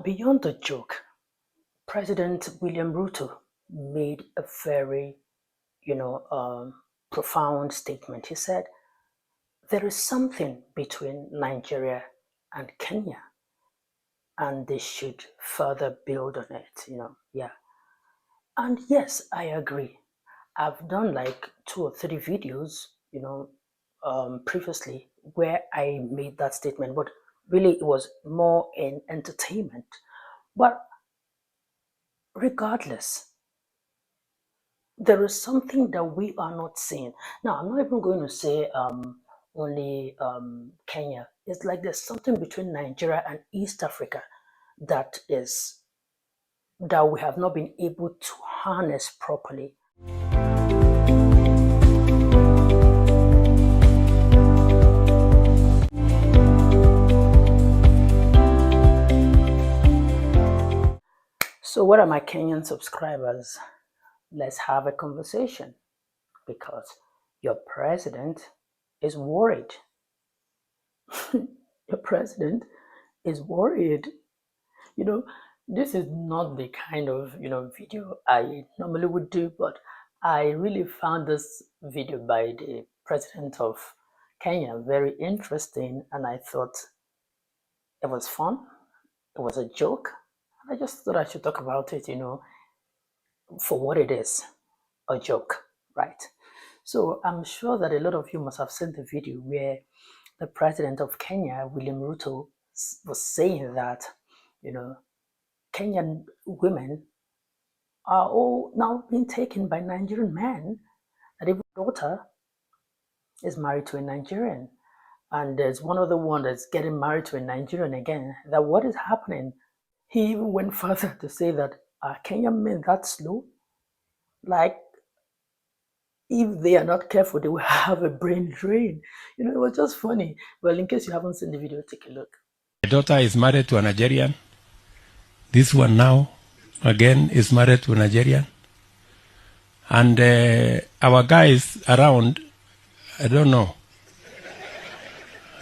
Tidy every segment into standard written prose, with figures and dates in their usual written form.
Beyond the joke, President William Ruto made a very, you know, profound statement. He said, there is something between Nigeria and Kenya, and they should further build on it. Yeah. And yes, I agree. I've done like 2 or 3 videos, previously where I made that statement, but really it was more in entertainment. But regardless, there is something that we are not seeing. Now, I'm not even going to say only Kenya. It's like there's something between Nigeria and East Africa that we have not been able to harness properly. So what are my Kenyan subscribers? Let's have a conversation, because your president is worried. Your president is worried. This is not the kind of video I normally would do, but I really found this video by the president of Kenya very interesting, and I thought it was fun. It was a joke. I just thought I should talk about it, for what it is, a joke, right? So I'm sure that a lot of you must have seen the video where the president of Kenya, William Ruto, was saying that, Kenyan women are all now being taken by Nigerian men, that even daughter is married to a Nigerian. And there's one other one that's getting married to a Nigerian again. That what is happening? He even went further to say that are Kenyan men that slow? Like, if they are not careful, they will have a brain drain. It was just funny. Well, in case you haven't seen the video, take a look. My daughter is married to a Nigerian. This one now, again, is married to a Nigerian. And our guys around, I don't know.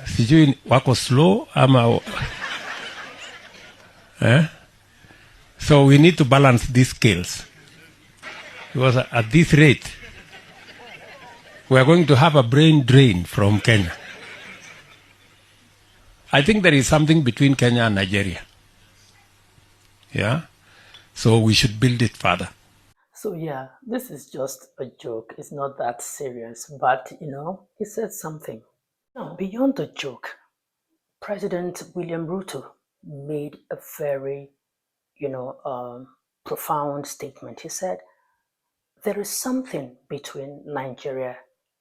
Sijui wako slow ama... So we need to balance these scales. Because at this rate, we are going to have a brain drain from Kenya. I think there is something between Kenya and Nigeria. Yeah? So we should build it further. So yeah, this is just a joke. It's not that serious, but he said something. Now, beyond the joke, President William Ruto made a very, profound statement. He said, there is something between Nigeria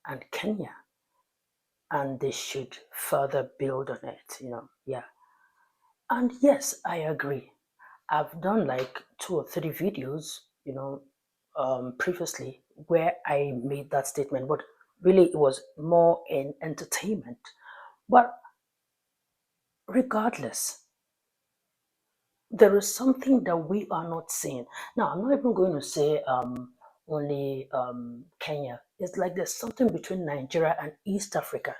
and Kenya, and they should further build on it. Yeah. And yes, I agree. I've done like 2 or 3 videos, previously where I made that statement, but really it was more in entertainment. But regardless, there is something that we are not seeing. Now, I'm not even going to say only Kenya. It's like there's something between Nigeria and East Africa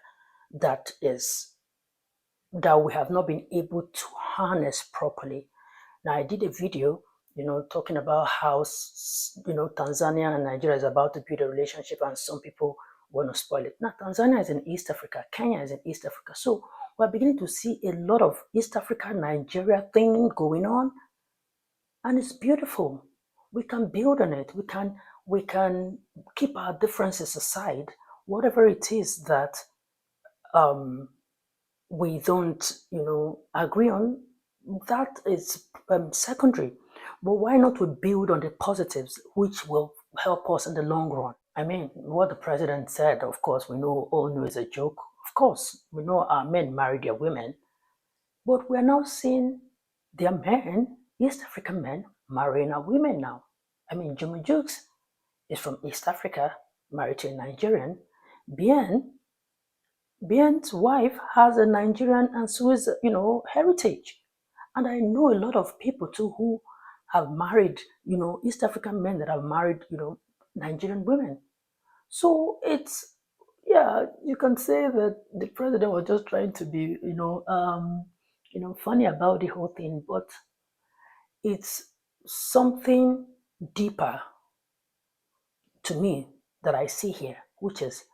that we have not been able to harness properly. Now, I did a video, talking about how, Tanzania and Nigeria is about to build a relationship, and some people want to spoil it. Now, Tanzania is in East Africa, Kenya is in East Africa. So we're beginning to see a lot of East Africa, Nigeria thing going on, and it's beautiful. We can build on it. We can keep our differences aside, whatever it is that we don't, agree on. That is secondary. But why not we build on the positives, which will help us in the long run? I mean, what the president said, of course, we all know is a joke. Of course, we know our men marry their women, but we're now seeing their men, East African men, marrying our women now. I mean, Juma Jukes is from East Africa, married to a Nigerian. Bien's wife has a Nigerian and Swiss, heritage. And I know a lot of people too who have married, East African men that have married, Nigerian women. So it's, yeah, you can say that the president was just trying to be, funny about the whole thing. But it's something deeper to me that I see here, which is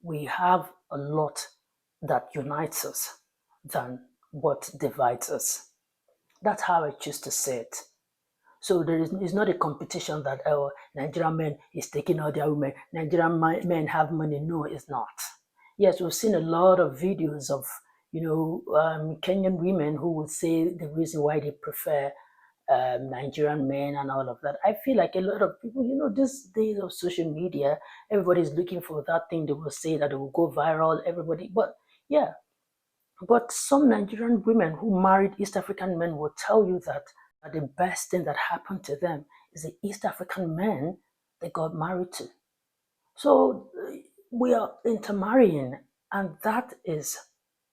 we have a lot that unites us than what divides us. That's how I choose to say it. So it's not a competition that Nigerian men is taking all their women. Nigerian men have money. No, it's not. Yes, we've seen a lot of videos of Kenyan women who would say the reason why they prefer Nigerian men and all of that. I feel like a lot of people, these days of social media, everybody's looking for that thing they will say that it will go viral. Everybody, but yeah, but some Nigerian women who married East African men will tell you that the best thing that happened to them is the East African men they got married to. So we are intermarrying, and that is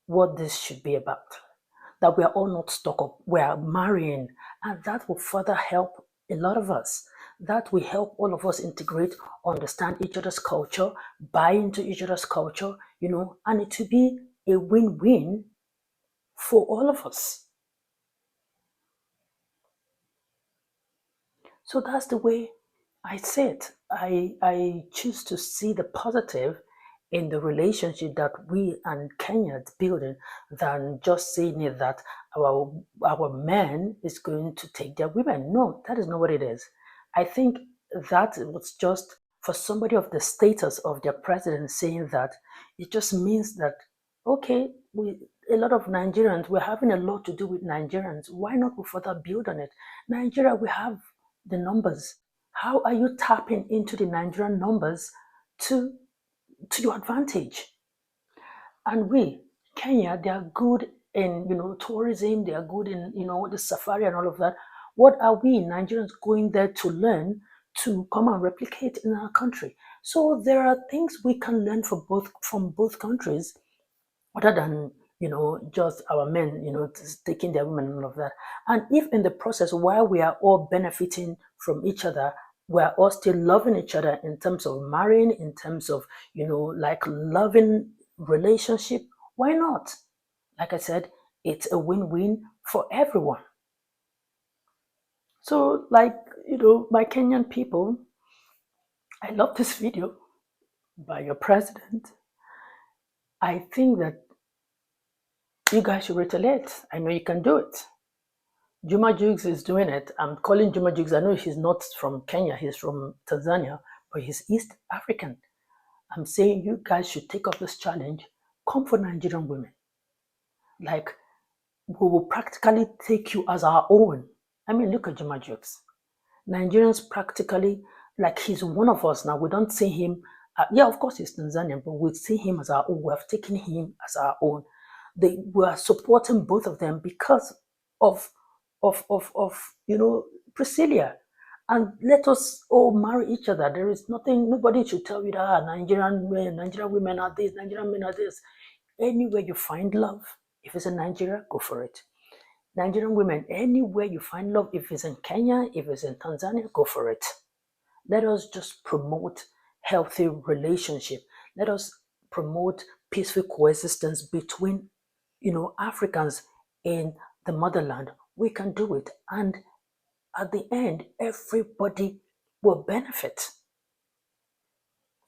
what this should be about. That we are all not stuck up, we are marrying, and that will further help a lot of us. That will help all of us integrate, understand each other's culture, buy into each other's culture, and it will be a win-win for all of us. So that's the way I see it. I choose to see the positive in the relationship that we and Kenya is building than just saying it that our man is going to take their women. No, that is not what it is. I think that was just for somebody of the status of their president saying that, it just means that, okay, a lot of Nigerians, we're having a lot to do with Nigerians. Why not we further build on it? Nigeria, we have the numbers. How are you tapping into the Nigerian numbers to your advantage? And we, Kenya, they are good in tourism. They are good in the safari and all of that. What are we Nigerians going there to learn to come and replicate in our country? So there are things we can learn from both countries, other than just our men taking their women and all of that. And if in the process, while we are all benefiting from each other, we are all still loving each other in terms of marrying, in terms of like loving relationship, why not? Like I said, it's a win-win for everyone. So like my Kenyan people, I love this video by your president. I think that you guys should retaliate. I know you can do it. Juma Jukes is doing it. I'm calling Juma Jukes. I know he's not from Kenya, he's from Tanzania, but he's East African. I'm saying you guys should take up this challenge. Come for Nigerian women. Like, we will practically take you as our own. I mean, look at Juma Jukes. Nigerians practically, like he's one of us now. We don't see him, yeah, of course he's Tanzanian, but we see him as our own. We have taken him as our own. We are supporting both of them because of Priscilla. And let us all marry each other. There is nothing, nobody should tell you that Nigerian men, Nigerian women are this, Nigerian men are this. Anywhere you find love, if it's in Nigeria, go for it. Nigerian women, anywhere you find love, if it's in Kenya, if it's in Tanzania, go for it. Let us just promote healthy relationship. Let us promote peaceful coexistence between, Africans in the motherland. We can do it. And at the end, everybody will benefit.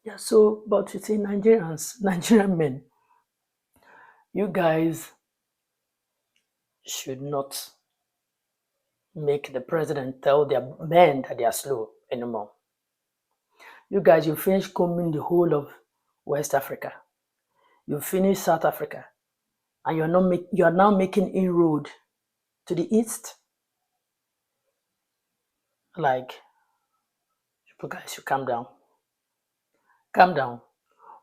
Yeah, so, but you see, Nigerian men, you guys should not make the president tell their men that they are slow anymore. You guys, you finish combing the whole of West Africa. You finish South Africa, and you are now making inroad to the east. Like, you guys should calm down. Calm down.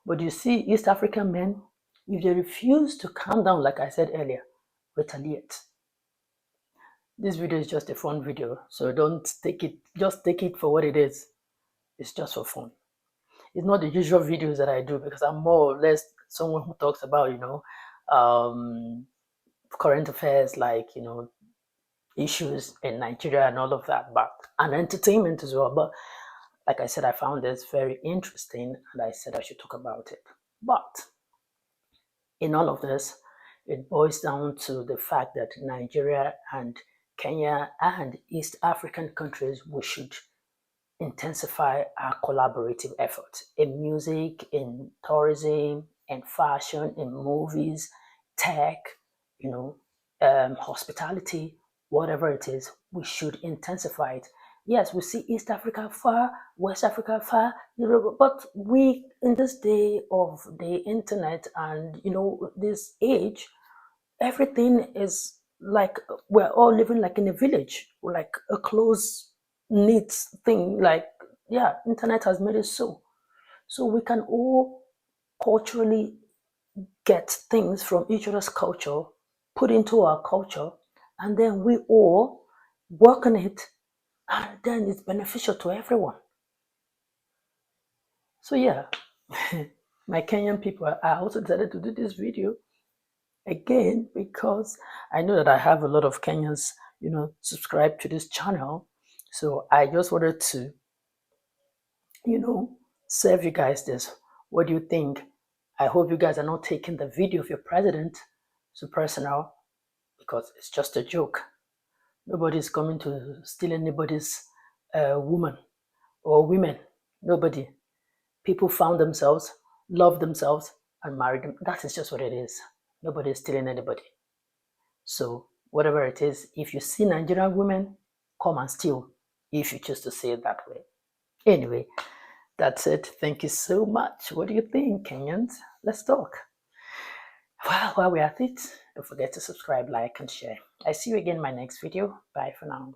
But you see, East African men, if they refuse to calm down, like I said earlier, retaliate. This video is just a fun video, so don't take it, just take it for what it is. It's just for fun. It's not the usual videos that I do because I'm more or less someone who talks about, current affairs, like, issues in Nigeria and all of that, but and entertainment as well. But like I said, I found this very interesting and I said I should talk about it. But in all of this, it boils down to the fact that Nigeria and Kenya and East African countries, we should intensify our collaborative efforts in music, in tourism, in fashion, in movies, tech, you know, hospitality, whatever it is, we should intensify it. Yes, we see East Africa far, West Africa far, but we, in this day of the internet and this age, everything is like we're all living like in a village, like a close knit thing. Like, yeah, internet has made it so we can all culturally get things from each other's culture, put into our culture, and then we all work on it, and then it's beneficial to everyone. So yeah, my Kenyan people, I also decided to do this video again because I know that I have a lot of Kenyans, subscribe to this channel. So I just wanted to, serve you guys this. What do you think? I hope you guys are not taking the video of your president so personal, because it's just a joke. Nobody's coming to steal anybody's woman or women. Nobody. People found themselves, loved themselves, and married them. That is just what it is. Nobody's stealing anybody. So whatever it is, if you see Nigerian women, come and steal, if you choose to say it that way. Anyway, that's it. Thank you so much. What do you think, Kenyans? Let's talk. Well, while we're at it, don't forget to subscribe, like, and share. I see you again in my next video. Bye for now.